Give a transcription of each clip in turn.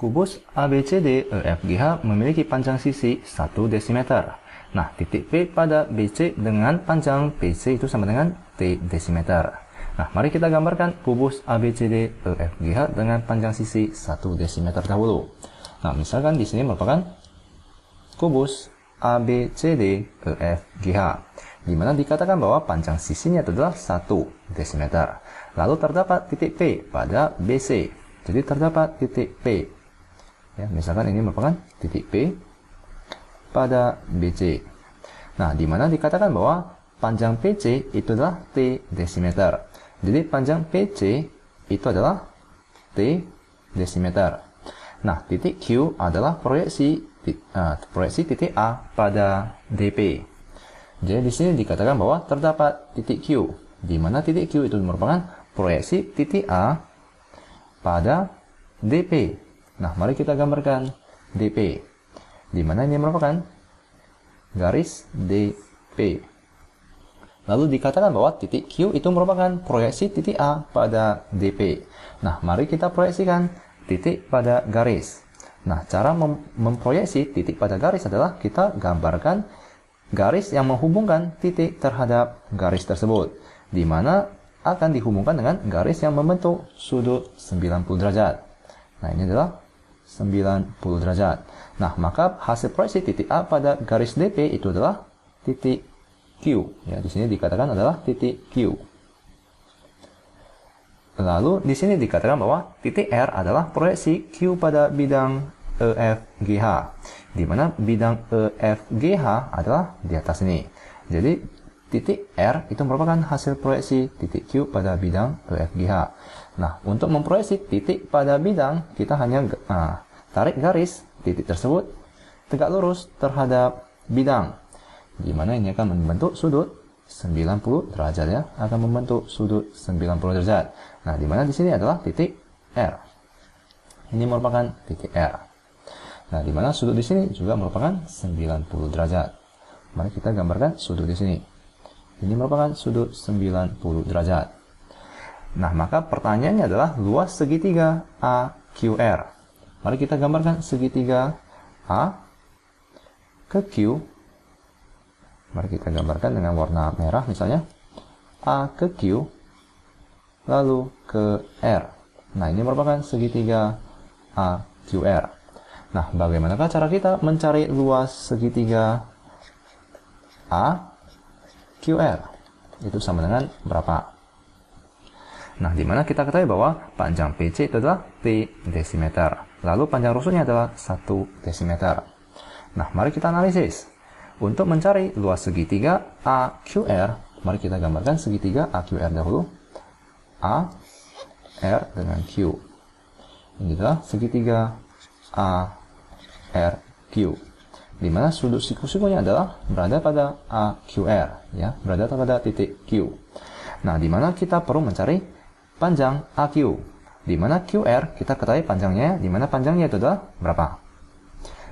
Kubus ABCD EFGH memiliki panjang sisi 1 desimeter. Nah, titik P pada BC dengan panjang PC itu sama dengan T desimeter. Nah, mari kita gambarkan kubus ABCD EFGH dengan panjang sisi 1 desimeter dahulu. Nah, misalkan di sini merupakan kubus ABCD EFGH, di mana dikatakan bahwa panjang sisinya adalah 1 desimeter. Lalu terdapat titik P pada BC. Jadi terdapat titik P. Ya, misalkan ini merupakan titik P pada BC. Nah, di mana dikatakan bahwa panjang PC itu adalah T desimeter. Jadi panjang PC itu adalah T desimeter. Nah, titik Q adalah proyeksi titik A pada DP. Jadi di sini dikatakan bahwa terdapat titik Q, di mana titik Q itu merupakan proyeksi titik A pada DP. Nah, mari kita gambarkan DP, di mana ini merupakan garis DP. Lalu dikatakan bahwa titik Q itu merupakan proyeksi titik A pada DP. Nah, mari kita proyeksikan titik pada garis. Nah, cara memproyeksi titik pada garis adalah kita gambarkan garis yang menghubungkan titik terhadap garis tersebut, di mana akan dihubungkan dengan garis yang membentuk sudut 90 derajat. Nah, ini adalah 90 derajat. Nah, maka hasil proyeksi titik A pada garis DP itu adalah titik Q. Ya, di sini dikatakan adalah titik Q. Lalu di sini dikatakan bahwa titik R adalah proyeksi Q pada bidang EFGH, di mana bidang EFGH adalah di atas ini. Jadi titik R itu merupakan hasil proyeksi titik Q pada bidang EFGH. Nah, untuk memproyeksi titik pada bidang, kita hanya tarik garis titik tersebut tegak lurus terhadap bidang, di mana ini akan membentuk sudut 90 derajat ya, akan membentuk sudut 90 derajat. Nah, di mana di sini adalah titik R. Ini merupakan titik R. Nah, di mana sudut di sini juga merupakan 90 derajat. Mari kita gambarkan sudut di sini. Ini merupakan sudut 90 derajat. Nah, maka pertanyaannya adalah luas segitiga AQR. Mari kita gambarkan segitiga A ke Q. Mari kita gambarkan dengan warna merah misalnya. A ke Q, lalu ke R. Nah, ini merupakan segitiga AQR. Nah, bagaimanakah cara kita mencari luas segitiga AQR? Itu sama dengan berapa? Nah, di mana kita ketahui bahwa panjang PC itu adalah T desimeter. Lalu panjang rusuknya adalah 1 desimeter. Nah, mari kita analisis. Untuk mencari luas segitiga AQR, mari kita gambarkan segitiga AQR dahulu. A, R dengan Q. Ini adalah segitiga ARQ. Di mana sudut siku-sikunya adalah berada pada AQR, ya, berada pada titik Q. Nah, di mana kita perlu mencari panjang AQ, di mana QR kita ketahui panjangnya, di mana panjangnya itu adalah berapa?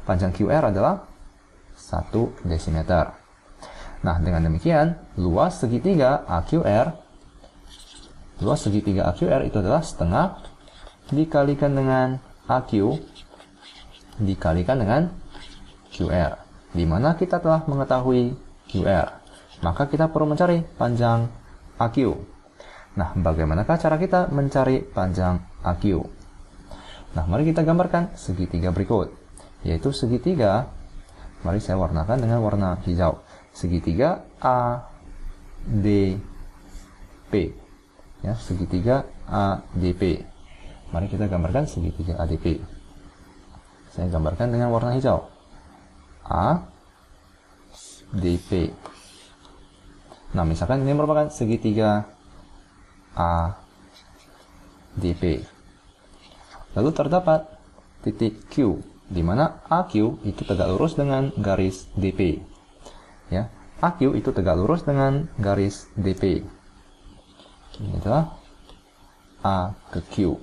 Panjang QR adalah 1 desimeter. Nah, dengan demikian luas segitiga AQR itu adalah setengah dikalikan dengan AQ dikalikan dengan QR, di mana kita telah mengetahui QR, maka kita perlu mencari panjang AQ. Nah, bagaimanakah cara kita mencari panjang AQ? Nah, mari kita gambarkan segitiga berikut, yaitu segitiga, mari saya warnakan dengan warna hijau, segitiga ADP, ya, segitiga ADP. Mari kita gambarkan segitiga ADP. Saya gambarkan dengan warna hijau, ADP. Nah, misalkan ini merupakan segitiga ADP. Lalu terdapat titik Q, di mana AQ itu tegak lurus dengan garis DP. Ya, AQ itu tegak lurus dengan garis DP. Ini adalah A ke Q.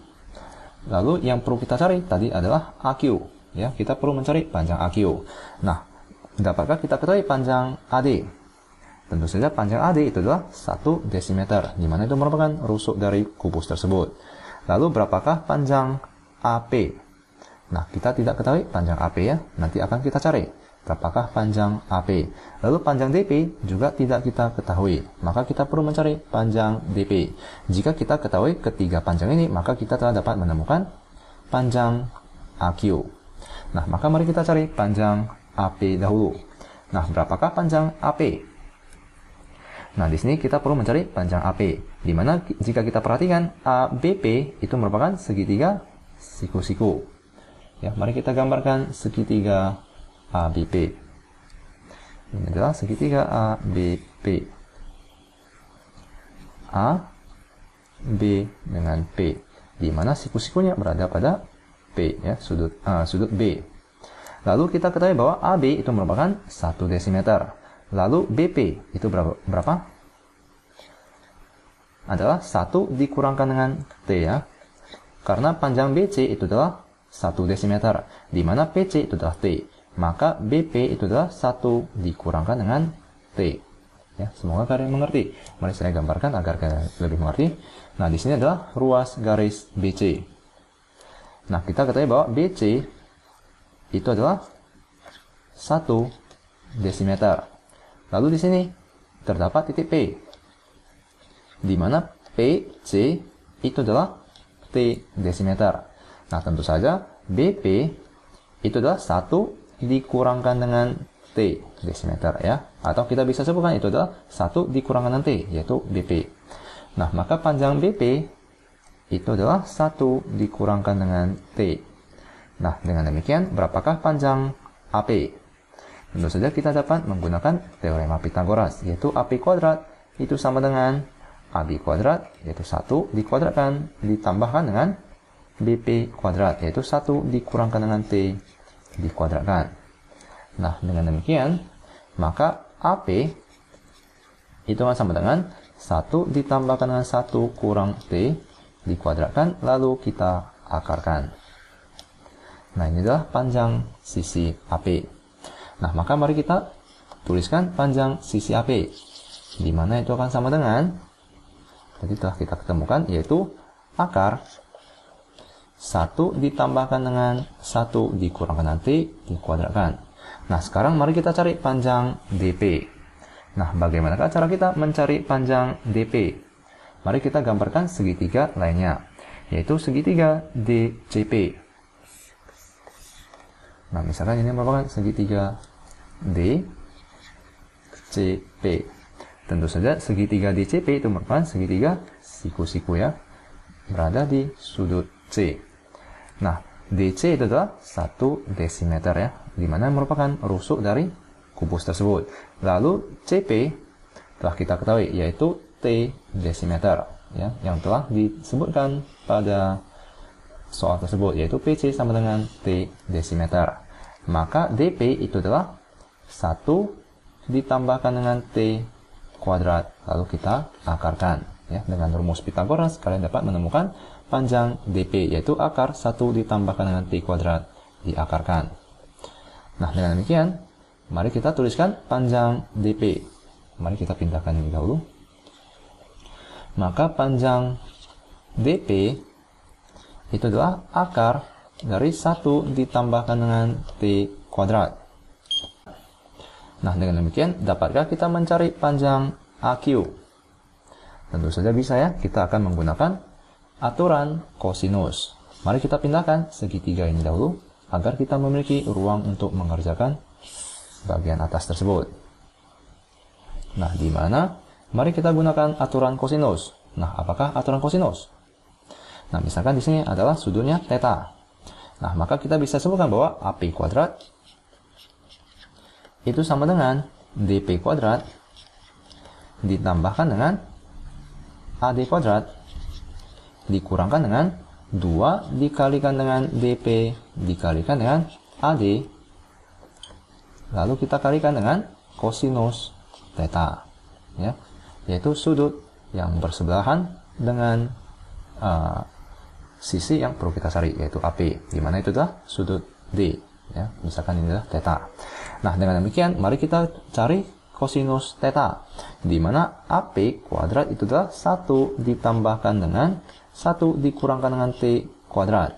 Lalu yang perlu kita cari tadi adalah AQ. Ya, kita perlu mencari panjang AQ. Nah, dapatkah kita ketahui panjang AD? Tentu saja panjang AD itu adalah 1 desimeter, di mana itu merupakan rusuk dari kubus tersebut. Lalu berapakah panjang AP? Nah, kita tidak ketahui panjang AP ya. Nanti akan kita cari. Berapakah panjang AP? Lalu panjang DP juga tidak kita ketahui. Maka kita perlu mencari panjang DP. Jika kita ketahui ketiga panjang ini, maka kita telah dapat menemukan panjang AQ. Nah, maka mari kita cari panjang AP dahulu. Nah, berapakah panjang AP? Nah, di sini kita perlu mencari panjang AP. Di mana jika kita perhatikan ABP itu merupakan segitiga siku-siku. Ya, mari kita gambarkan segitiga ABP. Ini adalah segitiga ABP. A, B dengan P. Di mana siku-sikunya berada pada P, ya, sudut B. Lalu kita ketahui bahwa AB itu merupakan 1 desimeter. Lalu BP itu berapa? Adalah 1 dikurangkan dengan T ya. Karena panjang BC itu adalah 1 desimeter. Di mana PC itu adalah T. Maka BP itu adalah 1 dikurangkan dengan T. Ya, semoga kalian mengerti. Mari saya gambarkan agar kalian lebih mengerti. Nah, di sini adalah ruas garis BC. Nah, kita ketahui bahwa BC itu adalah 1 desimeter. Lalu di sini terdapat titik P. Di mana PC itu adalah T desimeter. Nah, tentu saja BP itu adalah 1 dikurangkan dengan T desimeter ya. Atau kita bisa sebutkan itu adalah 1 dikurangkan dengan T, yaitu BP. Nah, maka panjang BP itu adalah 1 dikurangkan dengan T. Nah, dengan demikian, berapakah panjang AP? Tentu saja kita dapat menggunakan teorema Pythagoras, yaitu AP kuadrat itu sama dengan AB kuadrat, yaitu 1 dikuadratkan ditambahkan dengan BP kuadrat, yaitu 1 dikurangkan dengan T dikuadratkan. Nah, dengan demikian, maka AP itu sama dengan 1 ditambahkan dengan 1 kurang T dikuadratkan, lalu kita akarkan. Nah, ini adalah panjang sisi AP. Nah, maka mari kita tuliskan panjang sisi AP. Di mana itu akan sama dengan, tadi telah kita ketemukan, yaitu akar 1 ditambahkan dengan 1 dikurangkan dengan T dikuadratkan. Nah, sekarang mari kita cari panjang DP. Nah, bagaimanakah cara kita mencari panjang DP? Mari kita gambarkan segitiga lainnya, yaitu segitiga DCP. Nah, misalkan ini merupakan segitiga DCP. Tentu saja segitiga DCP itu merupakan segitiga siku-siku ya, berada di sudut C. Nah, DC itu adalah 1 desimeter ya, di mana merupakan rusuk dari kubus tersebut. Lalu CP telah kita ketahui, yaitu T desimeter ya, yang telah disebutkan pada soal tersebut, yaitu PC sama dengan T desimeter. Maka DP itu adalah 1 ditambahkan dengan T kuadrat, lalu kita akarkan ya. Dengan rumus Pythagoras kalian dapat menemukan panjang DP, yaitu akar 1 ditambahkan dengan T kuadrat diakarkan. Nah, dengan demikian mari kita tuliskan panjang DP. Mari kita pindahkan ini dahulu. Maka panjang DP itu adalah akar dari 1 ditambahkan dengan T kuadrat. Nah, dengan demikian dapatkah kita mencari panjang AQ? Tentu saja bisa ya. Kita akan menggunakan aturan kosinus. Mari kita pindahkan segitiga ini dahulu agar kita memiliki ruang untuk mengerjakan bagian atas tersebut. Nah, di mana? Mari kita gunakan aturan kosinus. Nah, apakah aturan kosinus? Nah, misalkan di sini adalah sudutnya theta. Nah, maka kita bisa sebutkan bahwa AP kuadrat itu sama dengan DP kuadrat ditambahkan dengan AD kuadrat dikurangkan dengan 2 dikalikan dengan DP dikalikan dengan AD, lalu kita kalikan dengan kosinus theta ya, yaitu sudut yang bersebelahan dengan sisi yang perlu kita cari, yaitu AP, di mana itu adalah sudut D ya, misalkan ini adalah theta. Nah, dengan demikian mari kita cari kosinus theta, di mana AP kuadrat itu adalah 1 ditambahkan dengan 1 dikurangkan dengan T kuadrat.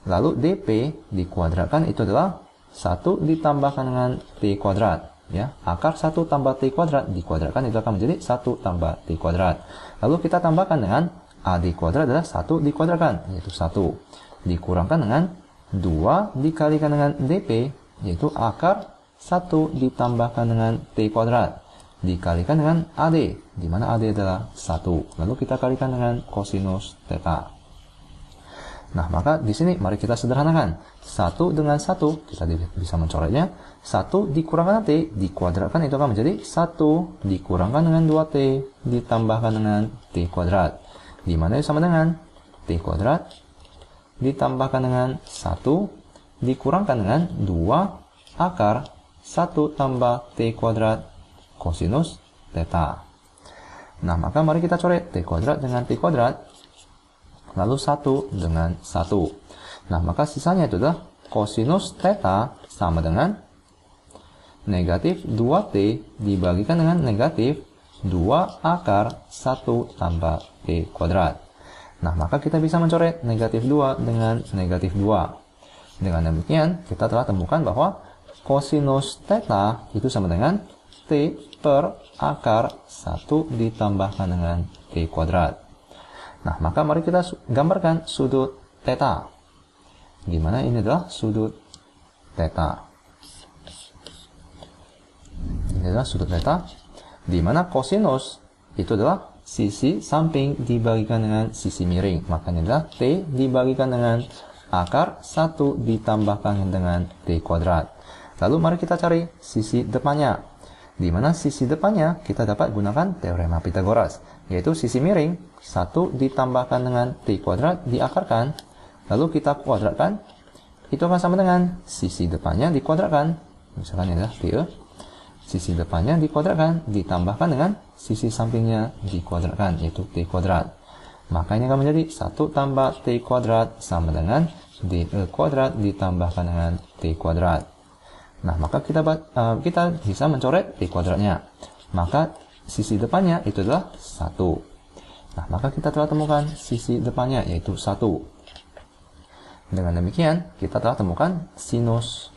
Lalu DP dikuadratkan itu adalah 1 ditambahkan dengan T kuadrat. Ya, akar 1 tambah T kuadrat dikuadratkan itu akan menjadi 1 tambah T kuadrat. Lalu kita tambahkan dengan AD kuadrat adalah 1 dikuadratkan, yaitu 1. Dikurangkan dengan 2 dikalikan dengan DP, yaitu akar 1 ditambahkan dengan T kuadrat. Dikalikan dengan AD, di mana AD adalah 1. Lalu kita kalikan dengan kosinus theta. Nah, maka di sini mari kita sederhanakan. 1 dengan 1, kita bisa mencoretnya. 1 dikurangkan T, dikuadratkan itu akan menjadi 1 dikurangkan dengan 2T, ditambahkan dengan T kuadrat. Di mana itu sama dengan T kuadrat, ditambahkan dengan 1, dikurangkan dengan 2 akar 1 tambah T kuadrat kosinus theta. Nah, maka mari kita coret T kuadrat dengan T kuadrat. Lalu 1 dengan 1. Nah, maka sisanya itu adalah kosinus theta sama dengan negatif 2T dibagikan dengan negatif 2 akar 1 tambah T kuadrat. Nah, maka kita bisa mencoret negatif 2 dengan negatif 2. Dengan demikian, kita telah temukan bahwa kosinus theta itu sama dengan T per akar 1 ditambahkan dengan T kuadrat. Nah, maka mari kita gambarkan sudut theta. Di mana ini adalah sudut theta. Ini adalah sudut theta, di mana kosinus itu adalah sisi samping dibagikan dengan sisi miring. Maka ini adalah T dibagikan dengan akar 1 ditambahkan dengan T kuadrat. Lalu mari kita cari sisi depannya. Di mana sisi depannya kita dapat gunakan teorema Pythagoras, yaitu sisi miring 1 ditambahkan dengan T kuadrat diakarkan, lalu kita kuadratkan, itu akan sama dengan sisi depannya dikuadratkan, misalkan ini adalah T, sisi depannya dikuadratkan ditambahkan dengan sisi sampingnya dikuadratkan, yaitu T kuadrat. Maka ini akan menjadi 1 tambah T kuadrat sama dengan DE kuadrat ditambahkan dengan T kuadrat. Nah, maka kita bisa mencoret T kuadratnya. Maka sisi depannya itu adalah 1. Nah, maka kita telah temukan sisi depannya, yaitu 1. Dengan demikian, kita telah temukan sinus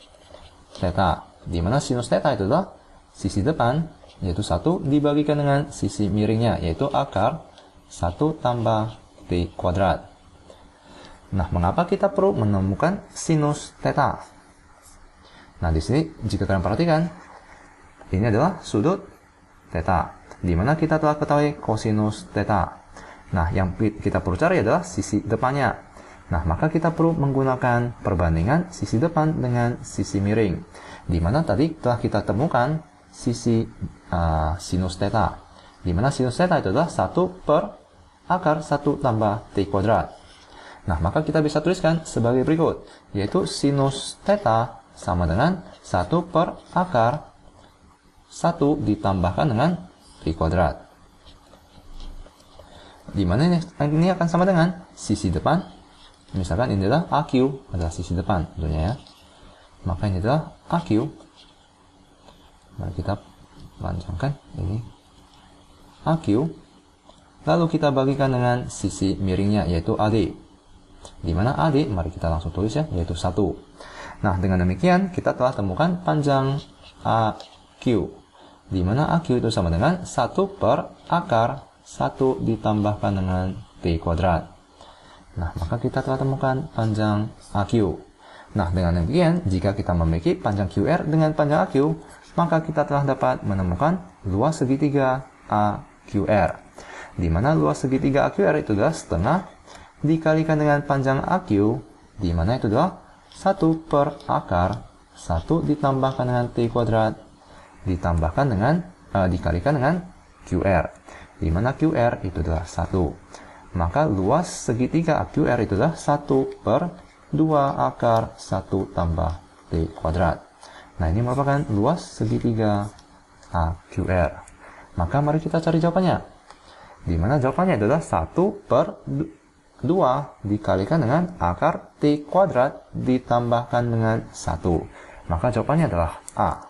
theta. Di mana sinus theta itu adalah sisi depan, yaitu 1, dibagikan dengan sisi miringnya, yaitu akar 1 tambah T kuadrat. Nah, mengapa kita perlu menemukan sinus theta? Nah, di sini jika kalian perhatikan, ini adalah sudut theta, di mana kita telah ketahui kosinus theta. Nah, yang kita perlu cari adalah sisi depannya. Nah, maka kita perlu menggunakan perbandingan sisi depan dengan sisi miring, di mana tadi telah kita temukan sisi sinus theta, di mana sinus theta itu adalah 1 per akar 1 tambah T kuadrat. Nah, maka kita bisa tuliskan sebagai berikut, yaitu sinus theta sama dengan 1 per akar 1 ditambahkan dengan T kuadrat. Di mana ini akan sama dengan sisi depan. Misalkan ini adalah AQ, adalah sisi depan tentunya ya. Maka ini adalah AQ. Mari kita panjangkan ini AQ. Lalu kita bagikan dengan sisi miringnya, yaitu AD. Di mana AD, mari kita langsung tulis ya, yaitu 1. Nah, dengan demikian kita telah temukan panjang AQ, di mana AQ itu sama dengan 1 per akar 1 ditambahkan dengan T kuadrat. Nah, maka kita telah temukan panjang AQ. Nah, dengan demikian, jika kita memiliki panjang QR dengan panjang AQ, maka kita telah dapat menemukan luas segitiga AQR. Di mana luas segitiga AQR itu adalah setengah dikalikan dengan panjang AQ, di mana itu adalah 1 per akar 1 ditambahkan dengan T kuadrat ditambahkan dengan dikalikan dengan QR, di mana QR itu adalah 1. Maka luas segitiga AQR itu adalah 1 per 2 akar 1 tambah T kuadrat. Nah, ini merupakan luas segitiga AQR. Maka mari kita cari jawabannya. Di mana jawabannya adalah 1 per 2 dikalikan dengan akar T kuadrat ditambahkan dengan 1. Maka jawabannya adalah A.